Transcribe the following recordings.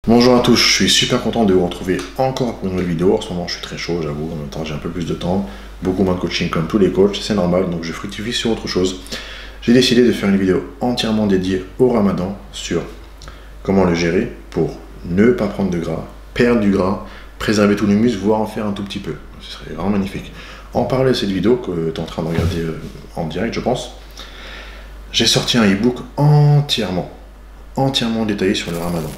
Bonjour à tous, je suis super content de vous retrouver encore pour une nouvelle vidéo. En ce moment je suis très chaud, j'avoue, en même temps j'ai un peu plus de temps, beaucoup moins de coaching comme tous les coachs, c'est normal, donc je fructifie sur autre chose. J'ai décidé de faire une vidéo entièrement dédiée au Ramadan sur comment le gérer pour ne pas prendre de gras, perdre du gras, préserver tous les muscles, voire en faire un tout petit peu. Ce serait vraiment magnifique. En parallèle de cette vidéo que tu es en train de regarder en direct, je pense, j'ai sorti un e-book entièrement détaillé sur le Ramadan,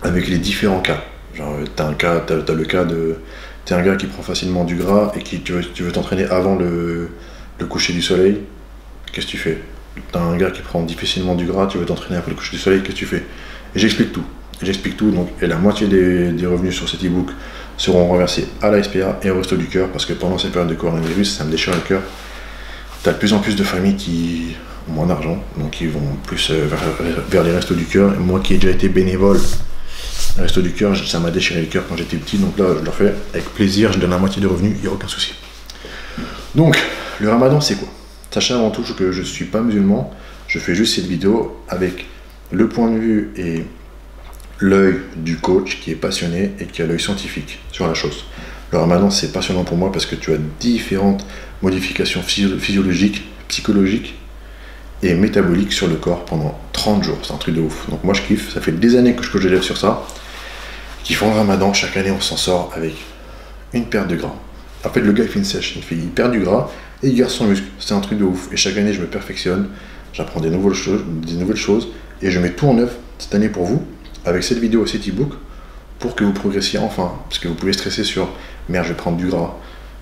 avec les différents cas. Genre, t'as le cas de... T'es un gars qui prend facilement du gras et qui tu veux t'entraîner avant le coucher du soleil. Qu'est-ce que tu fais? T'as un gars qui prend difficilement du gras, tu veux t'entraîner après le coucher du soleil, qu'est-ce que tu fais? Et j'explique tout. Donc, et la moitié des revenus sur cet e-book seront reversés à la SPA et au Resto du Cœur, parce que pendant cette période de coronavirus, ça me déchire le cœur. T'as de plus en plus de familles qui ont moins d'argent, donc ils vont plus vers les Restos du Cœur. Moi qui ai déjà été bénévole Resto du Cœur, ça m'a déchiré le cœur quand j'étais petit, donc là je leur fais avec plaisir, je donne la moitié des revenus, il n'y a aucun souci. Donc, le Ramadan c'est quoi? Sachez avant tout que je ne suis pas musulman, je fais juste cette vidéo avec le point de vue et l'œil du coach qui est passionné et qui a l'œil scientifique sur la chose. Le Ramadan c'est passionnant pour moi parce que tu as différentes modifications physiologiques, psychologiques et métaboliques sur le corps pendant 30 jours, c'est un truc de ouf. Donc moi je kiffe, ça fait des années que je coach des élèves sur ça, qui font le Ramadan, chaque année on s'en sort avec une perte de gras. En fait le gars il fait une sèche, il perd du gras et il garde son muscle, c'est un truc de ouf. Et chaque année je me perfectionne, j'apprends des nouvelles choses et je mets tout en œuvre cette année pour vous, avec cette vidéo et cet e-book, pour que vous progressiez enfin, parce que vous pouvez stresser sur merde je vais prendre du gras,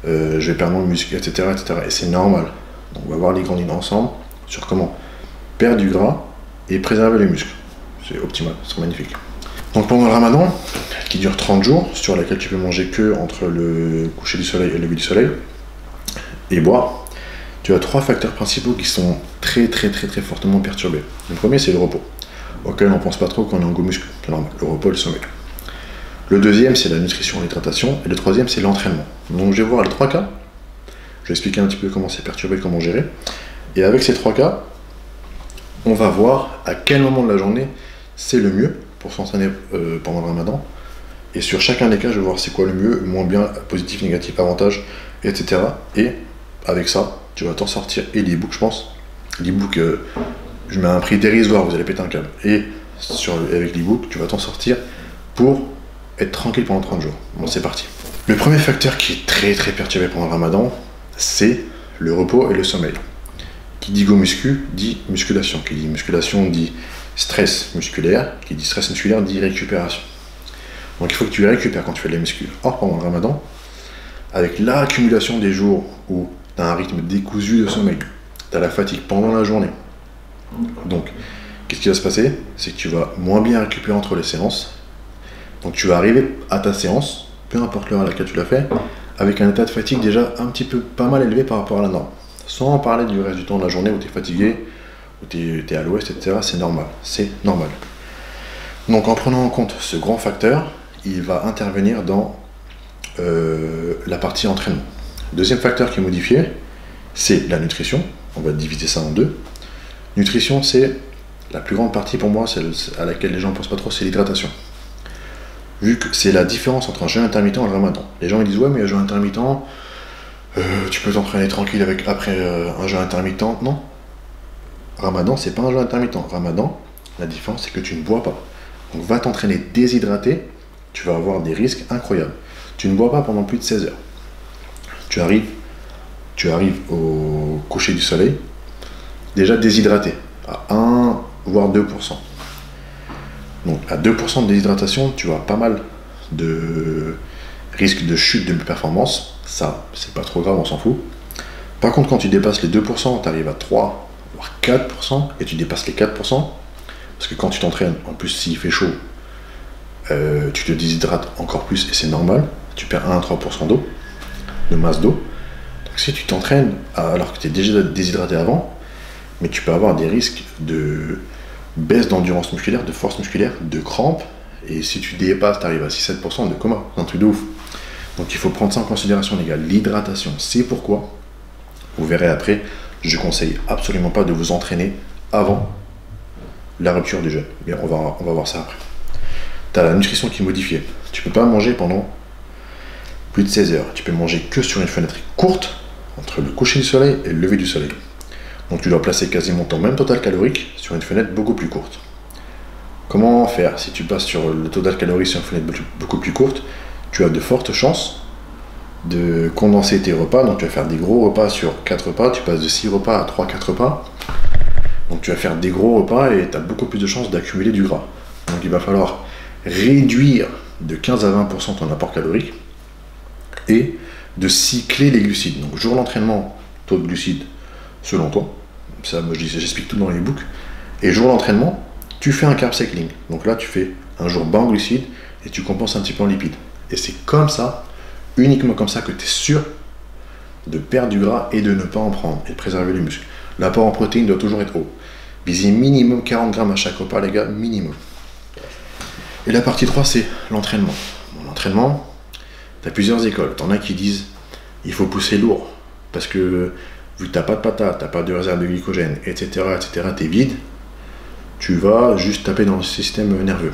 je vais perdre mon muscle, etc. Et c'est normal. Donc on va voir les grandes lignes ensemble sur comment perdre du gras et préserver les muscles. C'est optimal, c'est magnifique. Donc pendant le Ramadan, qui dure 30 jours, sur laquelle tu peux manger que entre le coucher du soleil et le lever du soleil, et boire, tu as trois facteurs principaux qui sont très fortement perturbés. Le premier c'est le repos, auquel on ne pense pas trop quand on est en go muscle, c'est normal, le repos et le sommeil. Le deuxième c'est la nutrition et l'hydratation, et le troisième c'est l'entraînement. Donc je vais voir les trois cas, je vais expliquer un petit peu comment c'est perturbé, comment gérer. Et avec ces trois cas, on va voir à quel moment de la journée c'est le mieux pour s'entraîner pendant le Ramadan. Et sur chacun des cas, je vais voir c'est quoi le mieux, le moins bien, positif, négatif, avantage, etc. Et avec ça, tu vas t'en sortir. Et l'e-book, je pense, l'e-book, je mets un prix dérisoire, vous allez péter un câble. Et avec l'e-book, tu vas t'en sortir pour être tranquille pendant 30 jours. Bon, c'est parti. Le premier facteur qui est très perturbé pendant le Ramadan, c'est le repos et le sommeil. Qui dit go muscu, dit musculation. Qui dit musculation, dit stress musculaire. Qui dit stress musculaire, dit récupération. Donc il faut que tu récupères quand tu fais de la muscu. Or, pendant le Ramadan, avec l'accumulation des jours où tu as un rythme décousu de sommeil, tu as la fatigue pendant la journée. Donc, qu'est-ce qui va se passer? C'est que tu vas moins bien récupérer entre les séances. Donc tu vas arriver à ta séance, peu importe l'heure à laquelle tu l'as fait, avec un état de fatigue déjà un petit peu pas mal élevé par rapport à la norme. Sans parler du reste du temps de la journée où tu es fatigué, où tu es à l'ouest, etc. C'est normal. Donc en prenant en compte ce grand facteur, il va intervenir dans la partie entraînement. Deuxième facteur qui est modifié, c'est la nutrition. On va diviser ça en deux. Nutrition, c'est la plus grande partie pour moi, celle à laquelle les gens ne pensent pas trop, c'est l'hydratation. Vu que c'est la différence entre un jeûne intermittent et le Ramadan. Les gens ils disent ouais mais un jeûne intermittent, tu peux t'entraîner tranquille après un jeûne intermittent. Non. Ramadan, c'est pas un jeûne intermittent. Ramadan, la différence, c'est que tu ne bois pas. Donc, va t'entraîner déshydraté, tu vas avoir des risques incroyables. Tu ne bois pas pendant plus de 16 heures. Tu arrives au coucher du soleil, déjà déshydraté, à 1 voire 2%. Donc, à 2% de déshydratation, tu as pas mal de risques de chute de performance. Ça, c'est pas trop grave, on s'en fout. Par contre, quand tu dépasses les 2%, tu arrives à 3, voire 4%, et tu dépasses les 4%, parce que quand tu t'entraînes, en plus s'il fait chaud, tu te déshydrates encore plus, et c'est normal, tu perds 1 à 3% d'eau, de masse d'eau. Donc si tu t'entraînes alors que tu es déjà déshydraté avant, mais tu peux avoir des risques de baisse d'endurance musculaire, de force musculaire, de crampes, et si tu dépasses, tu arrives à 6-7% de coma, c'est un truc de ouf. Donc il faut prendre ça en considération les gars, l'hydratation, c'est pourquoi, vous verrez après, je conseille absolument pas de vous entraîner avant la rupture du jeûne. Bien, on va voir ça après. tu as la nutrition qui est modifiée. Tu peux pas manger pendant plus de 16 heures. Tu peux manger que sur une fenêtre courte, entre le coucher du soleil et le lever du soleil. Donc tu dois placer quasiment ton même total calorique sur une fenêtre beaucoup plus courte. Comment faire? Si tu passes sur le total calorique sur une fenêtre beaucoup plus courte, tu as de fortes chances de condenser tes repas. Donc tu vas faire des gros repas sur 4 repas, tu passes de 6 repas à 3-4 repas. Donc tu vas faire des gros repas et tu as beaucoup plus de chances d'accumuler du gras. Donc il va falloir réduire de 15 à 20% ton apport calorique et de cycler les glucides. Donc jour d'entraînement, taux de glucides selon toi. Ça, moi j'explique tout dans les books. Et jour d'entraînement, tu fais un carb cycling. Donc là tu fais un jour bas en glucides et tu compenses un petit peu en lipides. Et c'est comme ça, uniquement comme ça, que tu es sûr de perdre du gras et de ne pas en prendre et de préserver les muscles. L'apport en protéines doit toujours être haut. Visez minimum 40 grammes à chaque repas, les gars, minimum. Et la partie 3, c'est l'entraînement. Bon, l'entraînement, tu as plusieurs écoles. T'en as qui disent il faut pousser lourd parce que vu que tu n'as pas de patates, tu n'as pas de réserve de glycogène, etc., tu es vide, tu vas juste taper dans le système nerveux.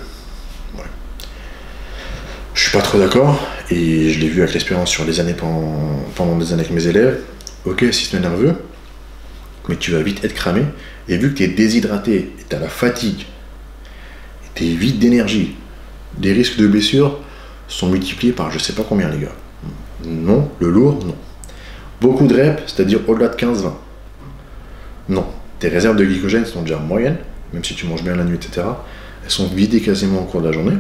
Ouais. Je suis pas trop d'accord et je l'ai vu avec l'expérience sur des années pendant des années avec mes élèves. Ok, système nerveux, mais tu vas vite être cramé. Et vu que tu es déshydraté, et tu as la fatigue, tu es vide d'énergie, les risques de blessure sont multipliés par je sais pas combien, les gars. Non, le lourd, non. Beaucoup de reps, c'est-à-dire au-delà de 15-20. Non, tes réserves de glycogène sont déjà moyennes, même si tu manges bien la nuit, etc. Elles sont vidées quasiment au cours de la journée.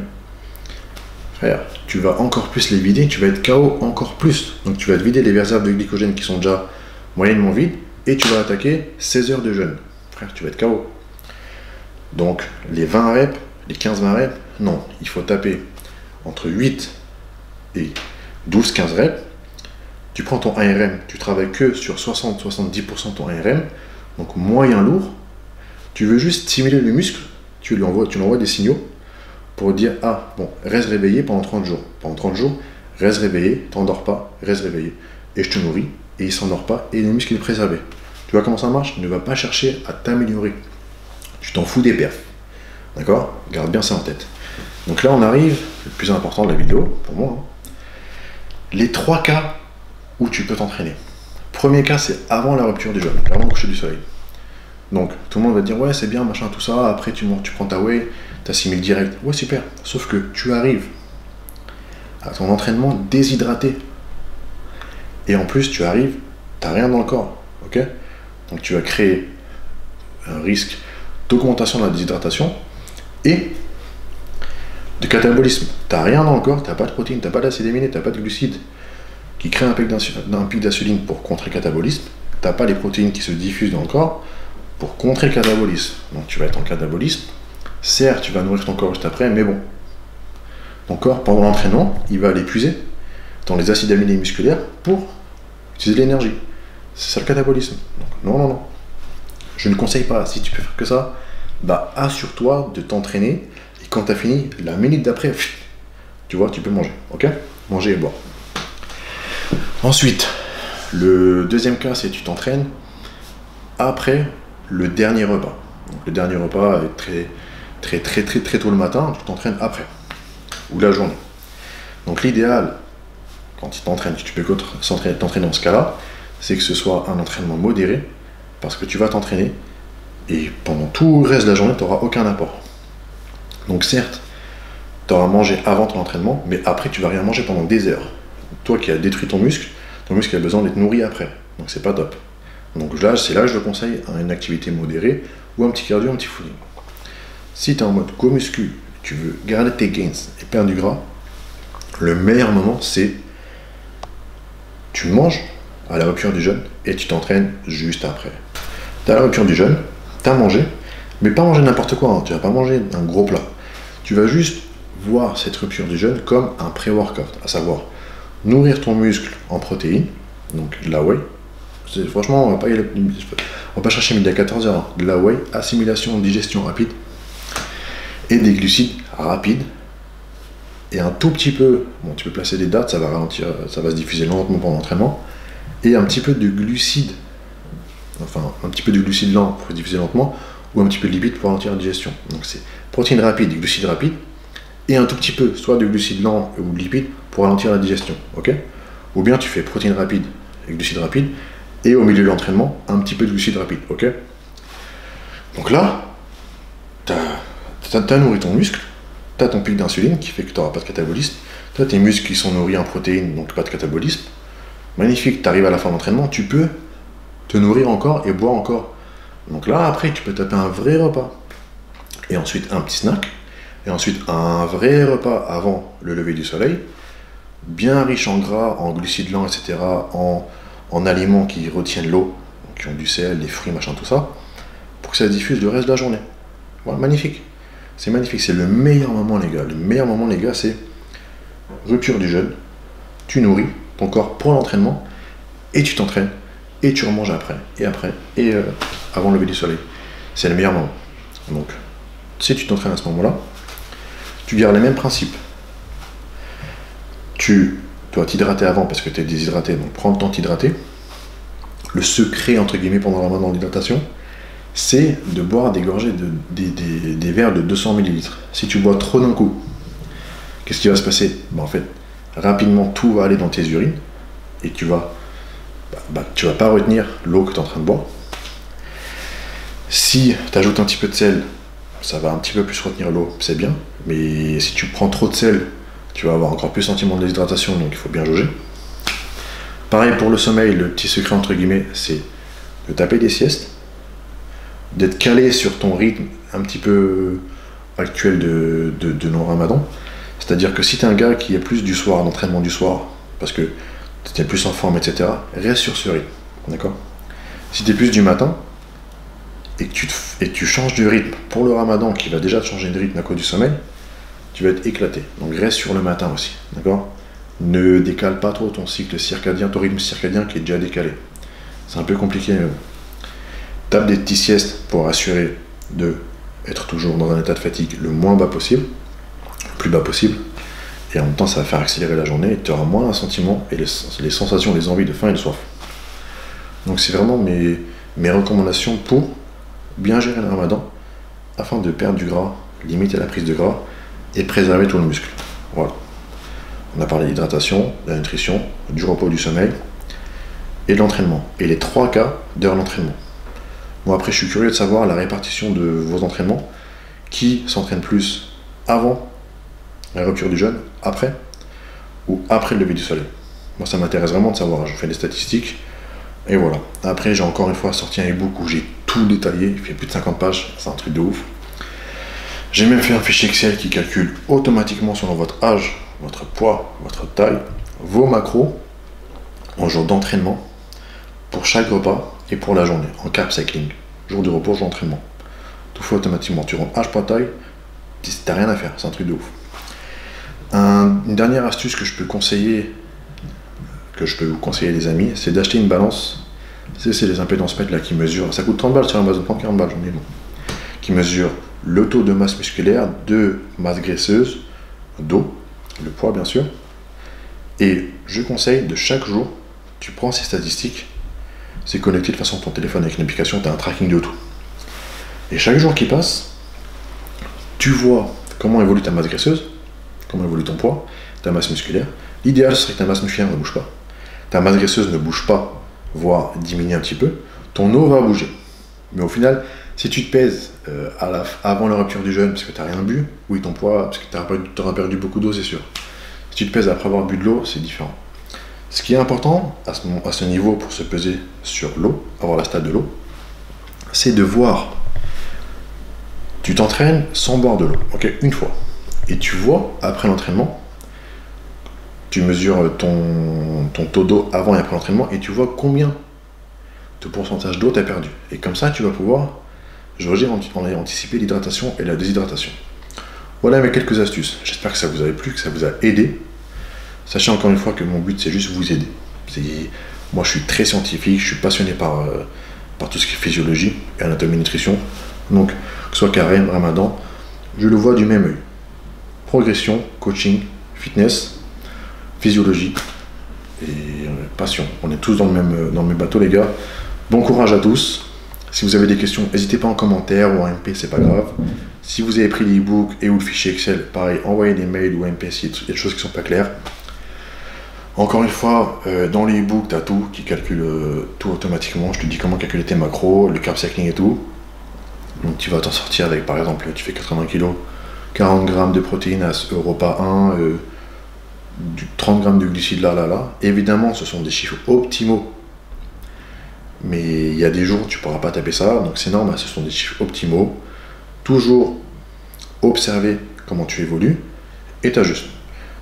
Frère, tu vas encore plus les vider, tu vas être KO encore plus. Donc tu vas te vider les réserves de glycogène qui sont déjà moyennement vides et tu vas attaquer 16 heures de jeûne. Frère, tu vas être KO. Donc les 20 reps, les 15-20 reps, non, il faut taper entre 8 et 12-15 reps. Tu prends ton ARM, tu travailles que sur 60-70% ton ARM, donc moyen lourd. Tu veux juste stimuler le muscle, tu lui envoies des signaux pour dire ah bon, reste réveillé pendant 30 jours. Pendant 30 jours, reste réveillé, t'endors pas, reste réveillé. Et je te nourris, et il s'endort pas, et le muscle est préservé. Tu vois comment ça marche? Ne va pas chercher à t'améliorer. Tu t'en fous des perfs. D'accord? Garde bien ça en tête. Donc là on arrive, le plus important de la vidéo, pour moi, hein, les 3 cas où tu peux t'entraîner. Premier cas, c'est avant la rupture du jeûne, avant le coucher du soleil. Donc tout le monde va te dire ouais c'est bien, machin, tout ça, après tu prends ta whey, tu assimiles direct. Ouais super, sauf que tu arrives à ton entraînement déshydraté. Et en plus tu arrives, t'as rien dans le corps. Ok? Donc tu vas créer un risque d'augmentation de la déshydratation et de catabolisme. T'as rien dans le corps, t'as pas de protéines, t'as pas d'acide aminé, t'as pas de glucides qui créent un pic d'insuline pour contrer le catabolisme. T'as pas les protéines qui se diffusent dans le corps pour contrer le catabolisme. Donc tu vas être en catabolisme. Certes, tu vas nourrir ton corps juste après, mais bon. Ton corps, pendant l'entraînement, il va aller puiser dans les acides aminés musculaires pour utiliser l'énergie. C'est ça le catabolisme. Donc, non, non, non. Je ne conseille pas. Si tu peux faire que ça, bah assure-toi de t'entraîner. Et quand tu as fini, la minute d'après, tu vois, tu peux manger. Ok? Manger et boire. Ensuite, le deuxième cas, c'est tu t'entraînes après le dernier repas. Donc, le dernier repas est très tôt le matin, tu t'entraînes après, ou la journée. Donc l'idéal, quand tu t'entraînes, tu peux t'entraîner dans ce cas-là, c'est que ce soit un entraînement modéré, parce que tu vas t'entraîner, et pendant tout le reste de la journée, tu n'auras aucun apport. Donc certes, tu auras mangé avant ton entraînement, mais après tu vas rien manger pendant des heures. Toi qui as détruit ton muscle a besoin d'être nourri après, donc c'est pas top. Donc là, c'est là que je conseille une activité modérée, ou un petit cardio, un petit footing. Si tu es en mode go muscu, tu veux garder tes gains et perdre du gras, le meilleur moment c'est tu manges à la rupture du jeûne et tu t'entraînes juste après. Tu as la rupture du jeûne, tu as mangé, mais pas manger n'importe quoi, hein. Tu vas pas manger un gros plat. Tu vas juste voir cette rupture du jeûne comme un pré-workout, à savoir nourrir ton muscle en protéines, donc de la whey. Franchement, on va pas chercher midi à 14h, hein. De la whey, assimilation, digestion rapide, et des glucides rapides, et un tout petit peu, bon tu peux placer des dates, ça va ralentir, ça va se diffuser lentement pendant l'entraînement, et un petit peu de glucides, enfin un petit peu de glucides lents pour diffuser lentement, ou un petit peu de lipides pour ralentir la digestion. Donc c'est protéines rapides et glucides rapides, et un tout petit peu, soit de glucides lents ou de lipides, pour ralentir la digestion, ok? Ou bien tu fais protéines rapides et glucides rapides, et au milieu de l'entraînement, un petit peu de glucides rapides, ok? Donc là, tu as nourri ton muscle, tu as ton pic d'insuline qui fait que tu n'auras pas de catabolisme, tu as tes muscles qui sont nourris en protéines, donc pas de catabolisme. Magnifique, tu arrives à la fin de l'entraînement, tu peux te nourrir encore et boire encore. Donc là, après, tu peux taper un vrai repas. Et ensuite, un petit snack. Et ensuite, un vrai repas avant le lever du soleil, bien riche en gras, en glucides lents, etc., en aliments qui retiennent l'eau, qui ont du sel, des fruits, machin, tout ça, pour que ça se diffuse le reste de la journée. Voilà, magnifique. C'est magnifique, c'est le meilleur moment, les gars. Le meilleur moment, les gars, c'est rupture du jeûne, tu nourris ton corps pour l'entraînement, et tu t'entraînes, et tu remanges après, et avant le lever du soleil. C'est le meilleur moment. Donc, si tu t'entraînes à ce moment-là, tu gardes les mêmes principes. Tu dois t'hydrater avant parce que tu es déshydraté, donc prends le temps de t'hydrater. Le secret, entre guillemets, pendant le moment d'hydratation, c'est de boire des gorgées, des verres de 200 ml. Si tu bois trop d'un coup, qu'est-ce qui va se passer? En fait, rapidement, tout va aller dans tes urines et tu vas pas retenir l'eau que tu es en train de boire. Si tu ajoutes un petit peu de sel, ça va un petit peu plus retenir l'eau, c'est bien. Mais si tu prends trop de sel, tu vas avoir encore plus sentiment de déshydratation, donc il faut bien jauger. Pareil pour le sommeil, le petit secret entre guillemets, c'est de taper des siestes, d'être calé sur ton rythme un petit peu actuel de non-ramadan. C'est-à-dire que si tu es un gars qui est plus du soir, d'entraînement du soir, parce que tu es plus en forme, etc., reste sur ce rythme, d'accord? Si tu es plus du matin, et que tu changes de rythme pour le ramadan, qui va déjà te changer de rythme à cause du sommeil, tu vas être éclaté. Donc reste sur le matin aussi, d'accord? Ne décale pas trop ton cycle circadien, ton rythme circadien qui est déjà décalé. C'est un peu compliqué, mais bon. Tape des petites siestes pour assurer de être toujours dans un état de fatigue le moins bas possible, le plus bas possible, et en même temps ça va faire accélérer la journée et tu auras moins un sentiment et les sensations, les envies de faim et de soif. Donc c'est vraiment mes recommandations pour bien gérer le ramadan afin de perdre du gras, limiter la prise de gras et préserver tout le muscle. Voilà. On a parlé de l'hydratation, de la nutrition, du repos, du sommeil et de l'entraînement. Et les 3 cas d'heure d'entraînement. Bon, après, je suis curieux de savoir la répartition de vos entraînements. Qui s'entraîne plus avant la rupture du jeûne, après, ou après le lever du soleil? Moi, ça m'intéresse vraiment de savoir. Je fais des statistiques. Et voilà. Après, j'ai encore une fois sorti un e-book où j'ai tout détaillé. Il fait plus de 50 pages. C'est un truc de ouf. J'ai même fait un fichier Excel qui calcule automatiquement selon votre âge, votre poids, votre taille, vos macros en jour d'entraînement pour chaque repas et pour la journée, en carb cycling. Jour de repos, jour d'entraînement. Tout fait automatiquement. Tu rentres âge, poids, taille, t'as rien à faire. C'est un truc de ouf. Une dernière astuce que je peux conseiller, que je peux vous conseiller les amis, c'est d'acheter une balance. C'est les impédance mètres là qui mesurent, ça coûte 30 balles sur Amazon, 40 balles, j'en ai bon. Qui mesure le taux de masse musculaire, de masse graisseuse, d'eau, le poids bien sûr. Et je conseille de chaque jour, tu prends ces statistiques, c'est connecté de façon à ton téléphone avec une application, tu as un tracking de tout. Et chaque jour qui passe, tu vois comment évolue ta masse graisseuse, comment évolue ton poids, ta masse musculaire. L'idéal serait que ta masse musculaire ne bouge pas. Ta masse graisseuse ne bouge pas, voire diminue un petit peu, ton eau va bouger. Mais au final, si tu te pèses avant la rupture du jeûne parce que tu n'as rien bu, oui ton poids, parce que tu auras perdu beaucoup d'eau, c'est sûr. Si tu te pèses après avoir bu de l'eau, c'est différent. Ce qui est important à ce niveau pour se peser sur l'eau, avoir la stat de l'eau, c'est de voir. Tu t'entraînes sans boire de l'eau, ok, une fois. Et tu vois, après l'entraînement, tu mesures ton taux d'eau avant et après l'entraînement et tu vois combien de pourcentage d'eau tu as perdu. Et comme ça, tu vas pouvoir jauger, anticiper l'hydratation et la déshydratation. Voilà mes quelques astuces. J'espère que ça vous a plu, que ça vous a aidé. Sachez encore une fois que mon but, c'est juste vous aider. Moi, je suis très scientifique, je suis passionné par tout ce qui est physiologie et anatomie nutrition. Donc, que ce soit carême, ramadan, je le vois du même œil. Progression, coaching, fitness, physiologie et passion. On est tous dans le même bateau, les gars. Bon courage à tous. Si vous avez des questions, n'hésitez pas en commentaire ou en MP, c'est pas grave. Si vous avez pris l'e-book et ou le fichier Excel, pareil, envoyez des mails ou MP s'il y a des choses qui sont pas claires. Encore une fois, dans l'e-book, tu as tout qui calcule tout automatiquement. Je te dis comment calculer tes macros, le carb cycling et tout. Donc tu vas t'en sortir avec, par exemple, tu fais 80 kg, 40 grammes de protéines au repas 1, 30 grammes de glucides là. Évidemment, ce sont des chiffres optimaux. Mais il y a des jours où tu ne pourras pas taper ça, donc c'est normal, ce sont des chiffres optimaux. Toujours observer comment tu évolues et t'ajustes.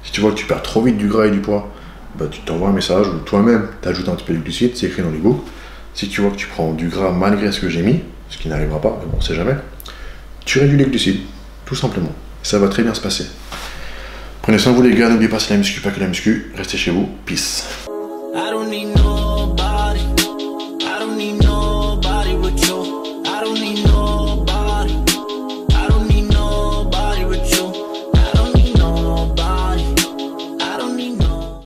Si tu vois que tu perds trop vite du gras et du poids, bah, tu t'envoies un message ou toi-même t'ajoutes un petit peu de glucides, c'est écrit dans l'e-book. Si tu vois que tu prends du gras malgré ce que j'ai mis, ce qui n'arrivera pas, mais bon, on sait jamais, tu réduis les glucides, tout simplement. Ça va très bien se passer. Prenez soin de vous les gars, n'oubliez pas, c'est la muscu, pas que la muscu. Restez chez vous, peace.